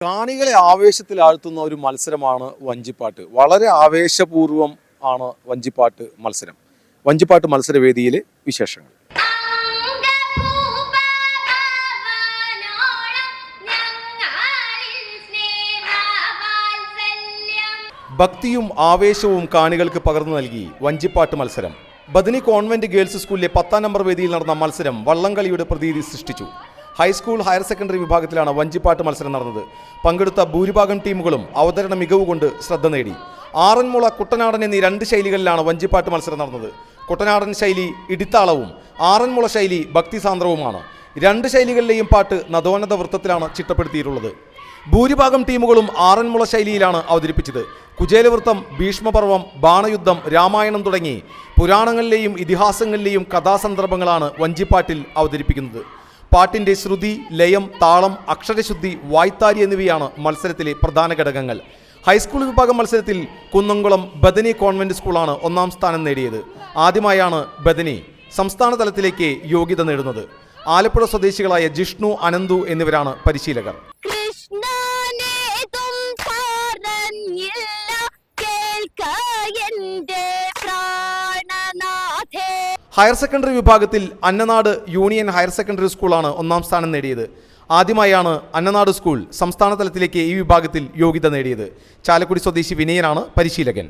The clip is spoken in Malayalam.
കാണികളെ ആവേശത്തിലാഴ്ത്തുന്ന ഒരു മത്സരമാണ് വഞ്ചിപ്പാട്ട്. വളരെ ആവേശപൂർവം ആണ് വഞ്ചിപ്പാട്ട് മത്സരം. വഞ്ചിപ്പാട്ട് മത്സരവേദിയിലെ വിശേഷങ്ങൾ. ഭക്തിയും ആവേശവും കാണികൾക്ക് പകർന്നു നൽകി വഞ്ചിപ്പാട്ട് മത്സരം. ബദനി കോൺവെന്റ് ഗേൾസ് സ്കൂളിലെ 10ാം നമ്പർ വേദിയിൽ നടന്ന മത്സരം വള്ളംകളിയുടെ പ്രതീതി സൃഷ്ടിച്ചു. ഹൈസ്കൂൾ ഹയർ സെക്കൻഡറി വിഭാഗത്തിലാണ് വഞ്ചിപ്പാട്ട് മത്സരം നടന്നത്. പങ്കെടുത്ത ഭൂരിഭാഗം ടീമുകളും അവതരണ മികവ് കൊണ്ട് ശ്രദ്ധ നേടി. ആറന്മുള, കുട്ടനാടൻ എന്നീ 2 ശൈലികളിലാണ് വഞ്ചിപ്പാട്ട് മത്സരം നടന്നത്. കുട്ടനാടൻ ശൈലി ഇടിത്താളവും ആറന്മുള ശൈലി ഭക്തിസാന്ദ്രവുമാണ്. 2 ശൈലികളിലെയും പാട്ട് നദോന്നത വൃത്തത്തിലാണ് ചിട്ടപ്പെടുത്തിയിട്ടുള്ളത്. ഭൂരിഭാഗം ടീമുകളും ആറന്മുള ശൈലിയിലാണ് അവതരിപ്പിച്ചത്. കുചേലവൃത്തം, ഭീഷ്മപർവം, ബാണയുദ്ധം, രാമായണം തുടങ്ങി പുരാണങ്ങളിലെയും ഇതിഹാസങ്ങളിലെയും കഥാസന്ദർഭങ്ങളാണ് വഞ്ചിപ്പാട്ടിൽ അവതരിപ്പിക്കുന്നത്. പാട്ടിൻ്റെ ശ്രുതി, ലയം, താളം, അക്ഷരശുദ്ധി, വായ്ത്താരി എന്നിവയാണ് മത്സരത്തിലെ പ്രധാന ഘടകങ്ങൾ. ഹൈസ്കൂൾ വിഭാഗം മത്സരത്തിൽ കുന്നംകുളം ബദനി കോൺവെന്റ് സ്കൂളാണ് 1ാം സ്ഥാനം നേടിയത്. ആദ്യമായാണ് ബദനി സംസ്ഥാന തലത്തിലേക്ക് യോഗ്യത നേടുന്നത്. ആലപ്പുഴ സ്വദേശികളായ ജിഷ്ണു, അനന്തു എന്നിവരാണ് പരിശീലകർ. ഹയർ സെക്കൻഡറി വിഭാഗത്തിൽ അന്നനാട് യൂണിയൻ ഹയർ സെക്കൻഡറി സ്കൂളാണ് 1ാം സ്ഥാനം നേടിയത്. ആദ്യമായാണ് അന്നനാട് സ്കൂൾ സംസ്ഥാന തലത്തിലേക്ക് ഈ വിഭാഗത്തിൽ യോഗ്യത നേടിയത്. ചാലക്കുടി സ്വദേശി വിനയനാണ് പരിശീലകൻ.